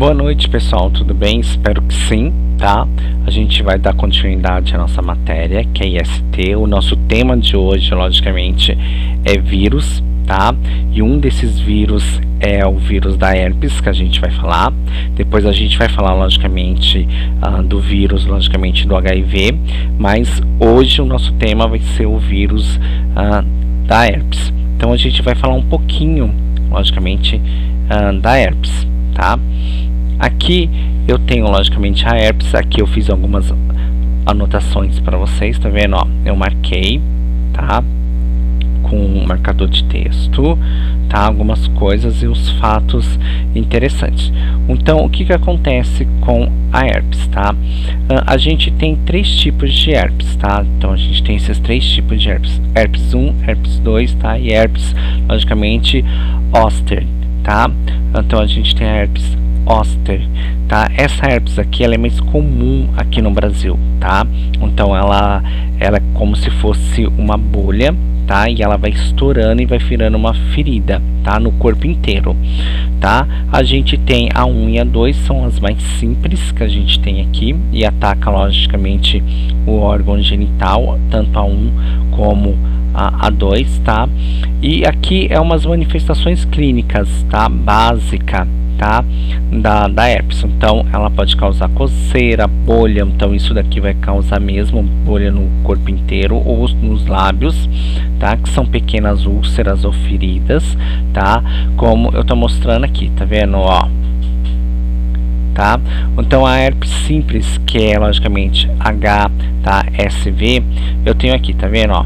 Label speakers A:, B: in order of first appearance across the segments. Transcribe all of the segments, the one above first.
A: Boa noite, pessoal, tudo bem? Espero que sim, tá? A gente vai dar continuidade à nossa matéria, que é IST. O nosso tema de hoje, logicamente, é vírus, tá? E um desses vírus é o vírus da herpes, que a gente vai falar. Depois a gente vai falar, logicamente, do vírus, logicamente, do HIV. Mas hoje o nosso tema vai ser o vírus da herpes. Então a gente vai falar um pouquinho, logicamente, da herpes, tá? Aqui eu tenho logicamente a herpes. Aqui eu fiz algumas anotações para vocês, tá vendo? Ó, eu marquei, tá? Com um marcador de texto, tá? Algumas coisas e os fatos interessantes. Então, o que acontece com a herpes, tá? A gente tem três tipos de herpes, tá? Então, a gente tem esses três tipos de herpes: herpes 1, herpes 2, tá? E herpes, logicamente, zoster, tá? Então, a gente tem a herpes zoster, tá? Essa herpes aqui, ela é mais comum aqui no Brasil, tá? Então, ela é como se fosse uma bolha, tá? E ela vai estourando e vai virando uma ferida, tá? No corpo inteiro, tá? A gente tem a 1 e a 2, são as mais simples que a gente tem aqui e ataca logicamente o órgão genital, tanto a 1 como a 2, tá? E aqui é umas manifestações clínicas, tá? Básica, tá? Da herpes. Então ela pode causar coceira, bolha. Então isso daqui vai causar mesmo bolha no corpo inteiro ou nos lábios, tá? Que são pequenas úlceras ou feridas, tá? Como eu tô mostrando aqui, tá vendo, ó? Tá? Então a herpes simples, que é logicamente HSV, eu tenho aqui, tá vendo, ó?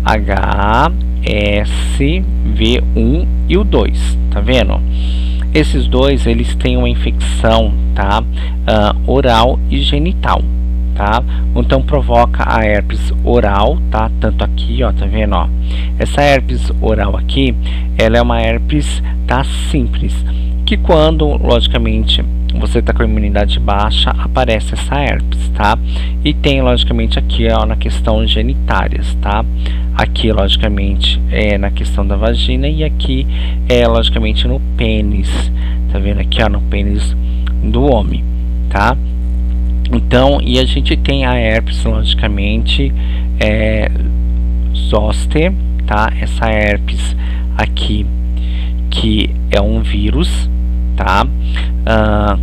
A: HSV1 e o 2, tá vendo? Esses dois, eles têm uma infecção, tá? Oral e genital, tá? Então provoca a herpes oral, tá? Tanto aqui, ó, tá vendo, ó? Essa herpes oral aqui, ela é uma herpes, tá? Simples, que quando, logicamente, você tá com a imunidade baixa, aparece essa herpes, tá? E tem, logicamente, aqui, ó, na questão genitárias, tá? Aqui, logicamente, é na questão da vagina e aqui é, logicamente, no pênis. Tá vendo aqui, ó, no pênis do homem, tá? Então, e a gente tem a herpes, logicamente, zoster, tá? Essa herpes aqui, que é um vírus, tá?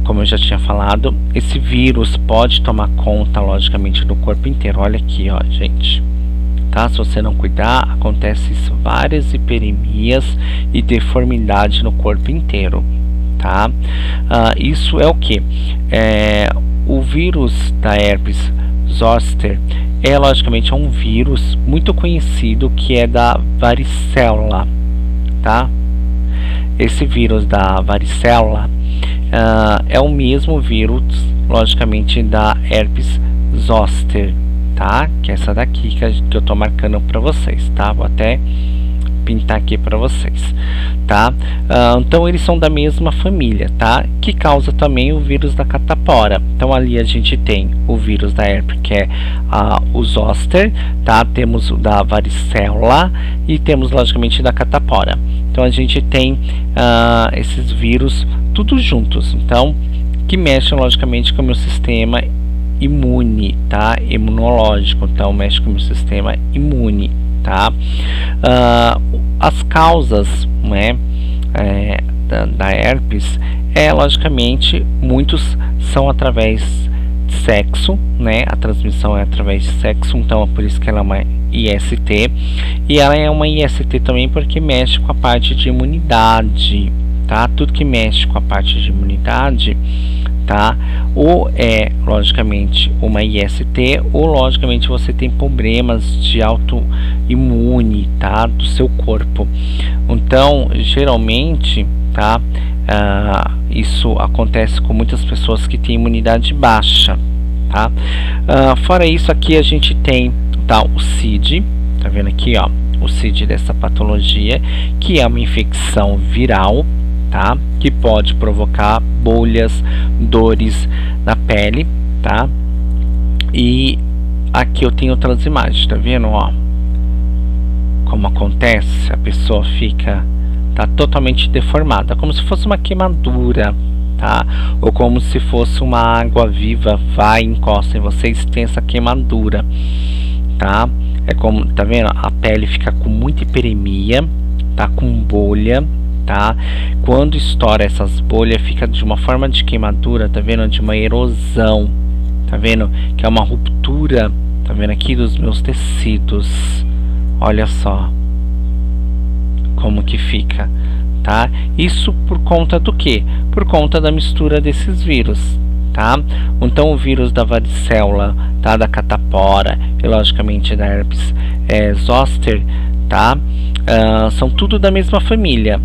A: Como eu já tinha falado, esse vírus pode tomar conta, logicamente, do corpo inteiro. Olha aqui, ó, gente. Tá? Se você não cuidar, acontece várias hiperemias e deformidade no corpo inteiro, tá? Isso é o que? O vírus da herpes zoster logicamente é um vírus muito conhecido, que é da varicela, tá? Esse vírus da varicela é o mesmo vírus, logicamente, da herpes zoster, tá? Que é essa daqui que eu tô marcando para vocês, tá? Vou até pintar aqui para vocês, tá? Então eles são da mesma família, tá? Que causa também o vírus da catapora. Então ali a gente tem o vírus da herpes, que é o zoster, tá? Temos o da varicela e temos logicamente da catapora. Então a gente tem esses vírus tudo juntos, então que mexem logicamente com o meu sistema imune, tá? Imunológico. Então mexe com o meu sistema imune, tá? As causas, né, da herpes logicamente, muitos são através de sexo, né? A transmissão é através de sexo, então é por isso que ela é uma IST. E ela é uma IST também porque mexe com a parte de imunidade, tá? Tudo que mexe com a parte de imunidade, tá? Ou é logicamente uma IST, ou logicamente você tem problemas de autoimune, tá? Do seu corpo. Então geralmente, tá? Isso acontece com muitas pessoas que têm imunidade baixa, tá? Fora isso, aqui a gente tem, tá, o CID, tá vendo aqui, ó, o CID dessa patologia, que é uma infecção viral, tá? Que pode provocar bolhas, dores na pele, tá? E aqui eu tenho outras imagens, tá vendo, ó? Como acontece, a pessoa fica, tá totalmente deformada, como se fosse uma queimadura, tá? Ou como se fosse uma água viva, vai e encosta em vocês, tem essa queimadura, tá? É como, tá vendo? A pele fica com muita hiperemia, tá? Com bolha, tá? Quando estoura essas bolhas, fica de uma forma de queimadura, tá vendo? De uma erosão, tá vendo? Que é uma ruptura, tá vendo aqui, dos meus tecidos. Olha só como que fica, tá? Isso por conta do que? Por conta da mistura desses vírus, tá? Então o vírus da varicela, tá? Da catapora e logicamente da herpes zoster, tá? São tudo da mesma família,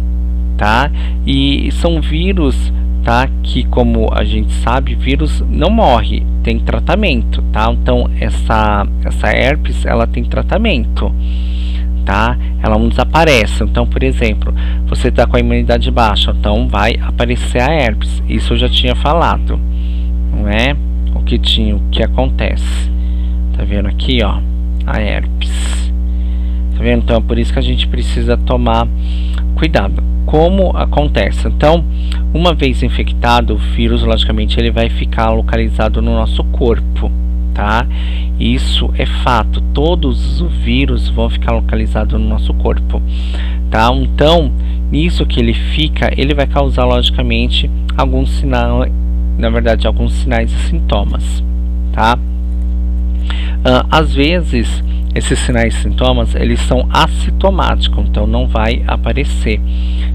A: tá? E são vírus, tá? Que, como a gente sabe, vírus não morre, tem tratamento, tá? Então essa herpes, ela tem tratamento, tá? Ela não desaparece. Então, por exemplo, você está com a imunidade baixa, então vai aparecer a herpes. Isso eu já tinha falado, não é? O que acontece? Tá vendo aqui, ó, a herpes. Tá vendo? Então é por isso que a gente precisa tomar cuidado. Como acontece? Então, uma vez infectado, o vírus, logicamente, ele vai ficar localizado no nosso corpo, tá? Isso é fato. Todos os vírus vão ficar localizados no nosso corpo, tá? Então, nisso que ele fica, ele vai causar, logicamente, alguns sinais, na verdade, alguns sinais e sintomas, tá? Às vezes, esses sinais e sintomas, eles são assintomáticos, então não vai aparecer,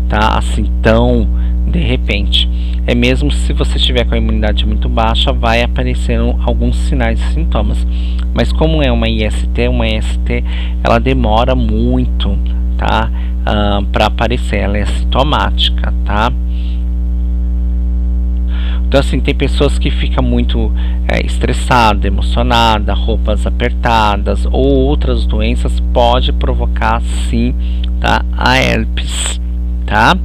A: tá? Assim tão de repente. É mesmo se você estiver com a imunidade muito baixa, vai aparecendo alguns sinais e sintomas. Mas como é uma IST, ela demora muito, tá? Para aparecer, ela é assintomática, tá? Então, assim, tem pessoas que ficam muito estressada, emocionada, roupas apertadas ou outras doenças pode provocar, sim, tá? A herpes, tá?